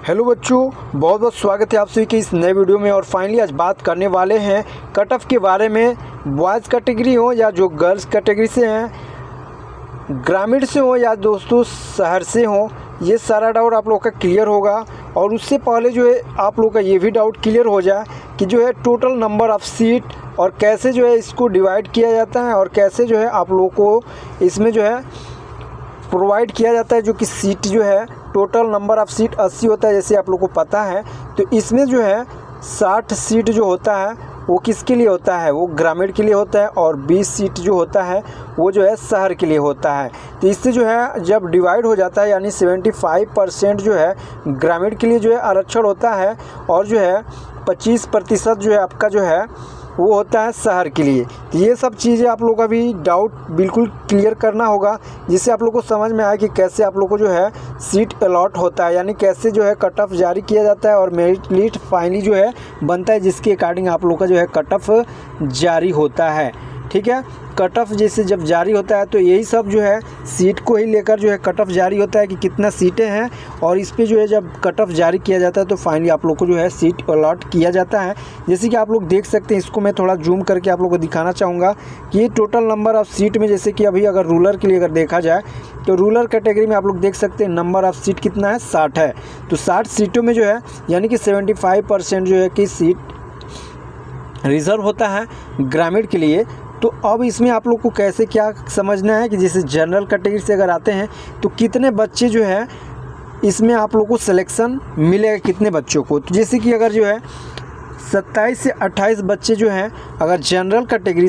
Hello बच्चों, बहुत बहुत स्वागत है आप सभी के इस नए वीडियो में। और फाइनली आज बात करने वाले हैं कट ऑफ के बारे में। बॉयज़ कैटेगरी हो या जो गर्ल्स कैटेगरी से हैं, ग्रामीण से हो या दोस्तों शहर से हो, ये सारा डाउट आप लोग का क्लियर होगा। और उससे पहले जो है आप लोग का ये भी डाउट क्लियर हो जाए कि जो है टोटल नंबर ऑफ़ सीट और कैसे जो है इसको डिवाइड किया जाता है और कैसे जो है आप लोगों को इसमें जो है प्रोवाइड किया जाता है। जो कि सीट जो है टोटल नंबर ऑफ़ सीट 80 होता है, जैसे आप लोगों को पता है। तो इसमें जो है 60 सीट जो होता है वो किसके लिए होता है, वो ग्रामीण के लिए होता है। और 20 सीट जो होता है वो जो है शहर के लिए होता है। तो इससे जो है जब डिवाइड हो जाता है यानी 75% जो है ग्रामीण के लिए जो है आरक्षण होता है और जो है 25% जो है आपका जो है वो होता है शहर के लिए। तो ये सब चीज़ें आप लोग का भी डाउट बिल्कुल क्लियर करना होगा, जिससे आप लोग को समझ में आए कि कैसे आप लोग को जो है सीट अलॉट होता है, यानी कैसे जो है कट ऑफ जारी किया जाता है और मेरिट लिस्ट फाइनली जो है बनता है, जिसके अकॉर्डिंग आप लोग का जो है कट ऑफ जारी होता है। ठीक है, कट ऑफ जैसे जब जारी होता है तो यही सब जो है सीट को ही लेकर जो है कट ऑफ जारी होता है कि कितना सीटें हैं। और इस पे जो है जब कट ऑफ जारी किया जाता है तो फाइनली आप लोग को जो है सीट अलॉट किया जाता है। जैसे कि आप लोग देख सकते हैं, इसको मैं थोड़ा जूम करके आप लोग को दिखाना चाहूँगा कि ये टोटल नंबर ऑफ़ सीट में, जैसे कि अभी अगर रूरल के लिए अगर देखा जाए तो रूरल कैटेगरी में आप लोग देख सकते हैं नंबर ऑफ़ सीट कितना है, 60 है। तो 60 सीटों में जो है यानी कि 75% जो है कि सीट रिज़र्व होता है ग्रामीण के लिए। तो अब इसमें आप लोग को कैसे क्या समझना है कि जैसे जनरल कैटेगरी से अगर आते हैं तो कितने बच्चे जो है इसमें आप लोग को सिलेक्शन मिलेगा, कितने बच्चों को। तो जैसे कि अगर जो है 27 से 28 बच्चे जो हैं अगर जनरल कैटेगरी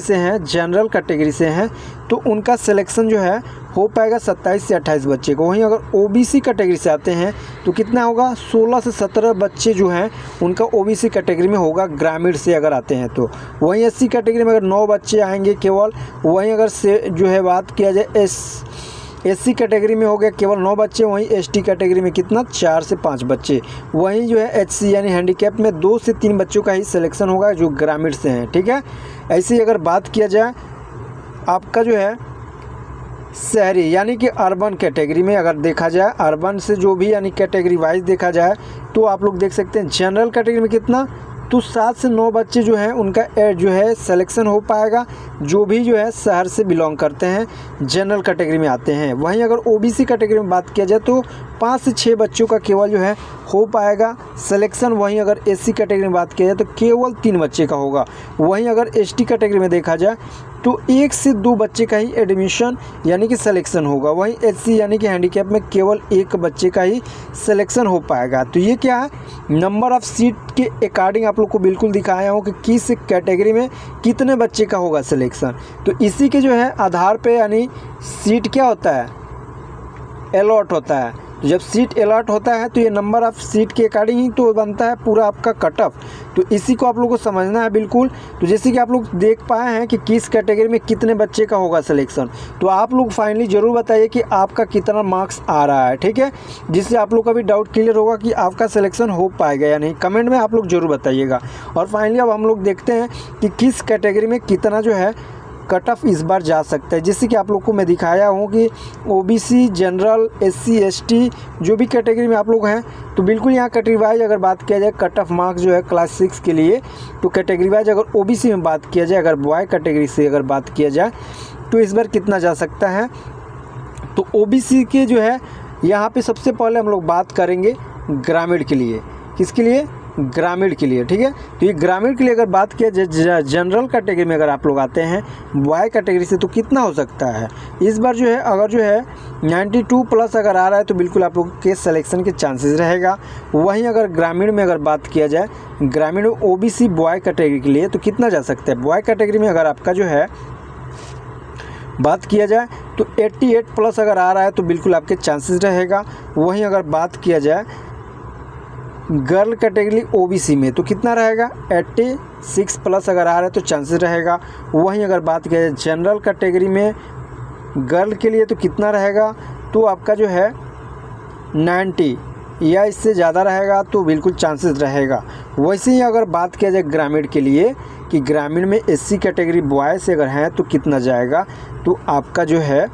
से हैं तो उनका सिलेक्शन जो है हो पाएगा 27 से 28 बच्चे को। वहीं अगर ओबीसी कैटेगरी से आते हैं तो कितना होगा, 16 से 17 बच्चे जो हैं उनका ओबीसी कैटेगरी में होगा ग्रामीण से अगर आते हैं तो। वहीं एससी कैटेगरी में अगर 9 बच्चे आएंगे केवल। वहीं अगर से जो है बात किया जाए एससी कैटेगरी में हो गया केवल 9 बच्चे। वहीं एसटी कैटेगरी में कितना, 4 से 5 बच्चे। वहीं जो है एचसी यानी हैंडीकैप में 2 से 3 बच्चों का ही सिलेक्शन होगा जो ग्रामीण से हैं। ठीक है, ऐसे ही अगर बात किया जाए आपका जो है शहरी यानी कि अर्बन कैटेगरी में अगर देखा जाए, अर्बन से जो भी यानी कैटेगरी वाइज देखा जाए तो आप लोग देख सकते हैं जनरल कैटेगरी में कितना, तो 7 से 9 बच्चे जो हैं उनका जो है सिलेक्शन हो पाएगा, जो भी जो है शहर से बिलोंग करते हैं, जनरल कैटेगरी में आते हैं। वहीं अगर ओबीसी कैटेगरी में बात किया जाए तो 5 से 6 बच्चों का केवल जो है हो पाएगा सिलेक्शन। वहीं अगर एससी कैटेगरी में बात किया जाए तो केवल 3 बच्चे का होगा। वहीं अगर एसटी कैटेगरी में देखा जाए तो 1 से 2 बच्चे का ही एडमिशन यानी कि सिलेक्शन होगा। वहीं एचसी यानी कि हैंडीकैप में केवल 1 बच्चे का ही सिलेक्शन हो पाएगा। तो ये क्या है, नंबर ऑफ़ सीट के अकॉर्डिंग आप लोग को बिल्कुल दिखाया हूँ कि किस कैटेगरी में कितने बच्चे का होगा सिलेक्शन। तो इसी के जो है आधार पे यानी सीट क्या होता है, अलॉट होता है। तो जब सीट अलॉट होता है तो ये नंबर ऑफ़ सीट के अकॉर्डिंग ही तो बनता है पूरा आपका कट ऑफ। तो इसी को आप लोग को समझना है बिल्कुल। तो जैसे कि आप लोग देख पाए हैं कि किस कैटेगरी में कितने बच्चे का होगा सिलेक्शन, तो आप लोग फाइनली ज़रूर बताइए कि आपका कितना मार्क्स आ रहा है। ठीक है, जिससे आप लोग का भी डाउट क्लियर होगा कि आपका सिलेक्शन हो पाएगा या नहीं। कमेंट में आप लोग ज़रूर बताइएगा। और फाइनली अब हम लोग देखते हैं कि किस कैटेगरी में कितना जो है कट ऑफ इस बार जा सकता है। जैसे कि आप लोग को मैं दिखाया हूँ कि ओबीसी, जनरल, एससी, एसटी जो भी कैटेगरी में आप लोग हैं तो बिल्कुल यहाँ कैटेगरी वाइज अगर बात किया जाए कट ऑफ मार्क्स जो है क्लास 6 के लिए, तो कैटेगरी वाइज अगर ओबीसी में बात किया जाए, अगर बॉय कैटेगरी से अगर बात किया जाए तो इस बार कितना जा सकता है। तो ओबीसी के जो है यहाँ पे सबसे पहले हम लोग बात करेंगे ग्रामीण के लिए। किसके लिए, ग्रामीण के लिए। ठीक है, तो ये ग्रामीण के लिए अगर बात किया जाए जनरल कैटेगरी में अगर आप लोग आते हैं बॉय कैटेगरी से तो कितना हो सकता है इस बार जो है, अगर जो है 92 प्लस अगर आ रहा है तो बिल्कुल आप लोग के सिलेक्शन के चांसेस रहेगा। वहीं अगर ग्रामीण में अगर बात किया जाए, ग्रामीण में ओबीसी बॉय कैटेगरी के लिए तो कितना जा सकता है। बॉय कैटेगरी में अगर आपका जो है बात किया जाए तो 88 प्लस अगर आ रहा है तो बिल्कुल आपके चांसेस रहेगा। वहीं अगर बात किया जाए गर्ल कैटेगरी ओबीसी में तो कितना रहेगा, 86 प्लस अगर आ रहा है तो चांसेस रहेगा। वहीं अगर बात किया जाए जनरल कैटेगरी में गर्ल के लिए तो कितना रहेगा, तो आपका जो है 90 या इससे ज़्यादा रहेगा तो बिल्कुल चांसेस रहेगा। वैसे ही अगर बात किया जाए ग्रामीण के लिए कि ग्रामीण में एससी कैटेगरी बॉय से अगर हैं तो कितना जाएगा, तो आपका जो है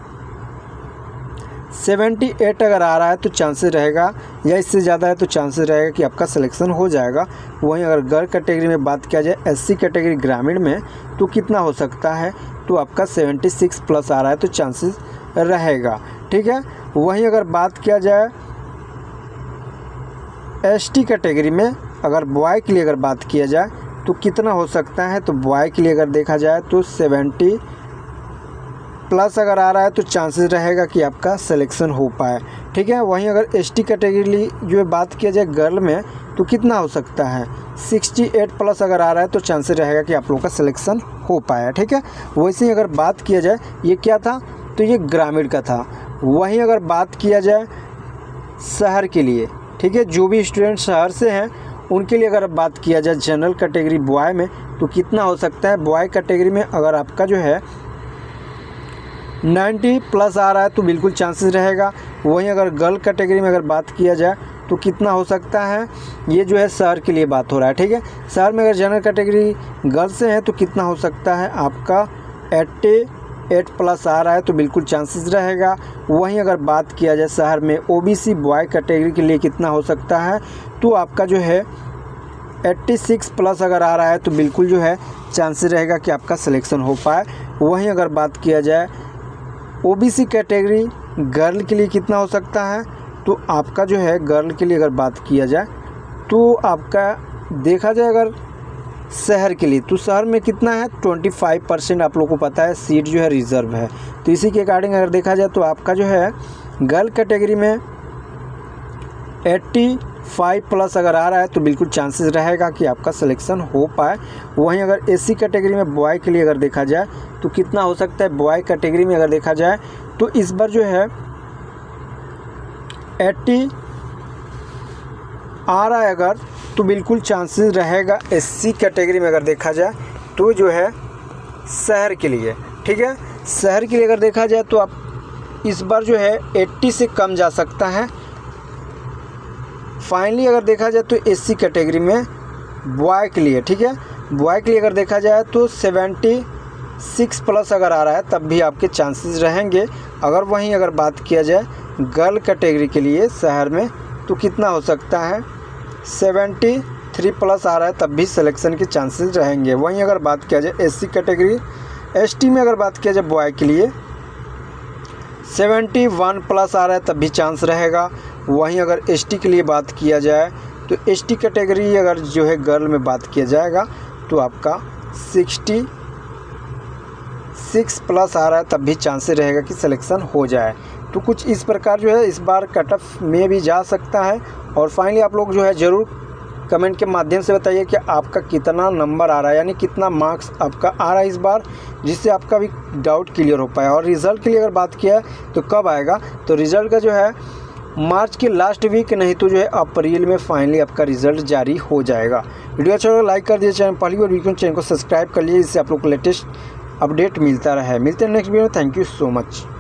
78 अगर आ रहा है तो चांसेस रहेगा, या इससे ज़्यादा है तो चांसेस रहेगा कि आपका सिलेक्शन हो जाएगा। वहीं अगर गर्ल कैटेगरी में बात किया जाए एससी कैटेगरी ग्रामीण में तो कितना हो सकता है, तो आपका 76 प्लस आ रहा है तो चांसेस रहेगा। ठीक है। वहीं अगर बात किया जाए एसटी कैटेगरी में, अगर बॉय के लिए अगर बात किया जाए तो कितना हो सकता है, तो बॉय के लिए अगर देखा जाए तो 70 प्लस अगर आ रहा है तो चांसेस रहेगा कि आपका सिलेक्शन हो पाए। ठीक है। वहीं अगर एसटी कैटेगरी जो बात किया जाए गर्ल में तो कितना हो सकता है, 68 प्लस अगर आ रहा है तो चांसेस रहेगा कि आप लोगों का सिलेक्शन हो पाया। ठीक है। वैसे ही अगर बात किया जाए, ये क्या था, तो ये ग्रामीण का था। वहीं अगर बात किया जाए शहर के लिए, ठीक है, जो भी स्टूडेंट शहर से हैं उनके लिए अगर बात किया जाए जनरल कैटेगरी बॉय में तो कितना हो सकता है, बॉय कैटेगरी में अगर आपका जो है 90 प्लस आ रहा है तो बिल्कुल चांसेस रहेगा। वहीं अगर गर्ल कैटेगरी में अगर बात किया जाए तो कितना हो सकता है, ये जो है शहर के लिए बात हो रहा है। ठीक है। शहर में अगर जनरल कैटेगरी गर्ल से है तो कितना हो सकता है, आपका 88 प्लस आ रहा है तो बिल्कुल चांसेस रहेगा। वहीं अगर बात किया जाए शहर में ओबीसी बॉय कैटेगरी के लिए कितना हो सकता है, तो आपका जो है 86 प्लस अगर आ रहा है तो बिल्कुल जो है चांसेस रहेगा कि आपका सिलेक्शन हो पाए। वहीं अगर बात किया जाए ओबीसी कैटेगरी गर्ल के लिए कितना हो सकता है, तो आपका जो है गर्ल के लिए अगर बात किया जाए तो आपका देखा जाए अगर शहर के लिए तो शहर में कितना है, 25% आप लोगों को पता है सीट जो है रिज़र्व है। तो इसी के अकॉर्डिंग अगर देखा जाए तो आपका जो है गर्ल कैटेगरी में 85 प्लस अगर आ रहा है तो बिल्कुल चांसेस रहेगा कि आपका सिलेक्शन हो पाए। वहीं अगर एससी कैटेगरी में बॉय के लिए अगर देखा जाए तो कितना हो सकता है, बॉय कैटेगरी में अगर देखा जाए तो इस बार जो है 80 आ रहा है अगर तो बिल्कुल चांसेस रहेगा एससी कैटेगरी में अगर देखा जाए तो जो है शहर के लिए। ठीक है। शहर के लिए अगर देखा जाए तो आप इस बार जो है 80 से कम जा सकता है। फाइनली अगर देखा जाए तो एससी कैटेगरी में बॉय के लिए, ठीक है, बॉय के लिए अगर देखा जाए तो 76 प्लस अगर आ रहा है तब भी आपके चांसेस रहेंगे। अगर वहीं अगर बात किया जाए गर्ल कैटेगरी के लिए शहर में तो कितना हो सकता है, 73 प्लस आ रहा है तब भी सिलेक्शन के चांसेस रहेंगे। वहीं अगर बात किया जाए एससी कैटेगरी एसटी में अगर बात किया जाए बॉय के लिए 71 प्लस आ रहा है तब भी चांस रहेगा। वहीं अगर एसटी के लिए बात किया जाए तो एसटी कैटेगरी अगर जो है गर्ल में बात किया जाएगा तो आपका 66 प्लस आ रहा है तब भी चांसेस रहेगा कि सिलेक्शन हो जाए। तो कुछ इस प्रकार जो है इस बार कट ऑफ में भी जा सकता है। और फाइनली आप लोग जो है ज़रूर कमेंट के माध्यम से बताइए कि आपका कितना नंबर आ रहा है, यानी कितना मार्क्स आपका आ रहा है इस बार, जिससे आपका भी डाउट क्लियर हो पाए। और रिज़ल्ट के लिए अगर बात किया तो कब आएगा, तो रिज़ल्ट का जो है मार्च के लास्ट वीक, नहीं तो जो है अप्रैल में फाइनली आपका रिज़ल्ट जारी हो जाएगा। वीडियो अच्छा लगा लाइक कर दीजिए, चैनल पहली बार वीडियो चैनल को सब्सक्राइब कर लीजिए, जिससे आप लोग को लेटेस्ट अपडेट मिलता रहे। मिलते हैं नेक्स्ट वीडियो में। Thank you so much.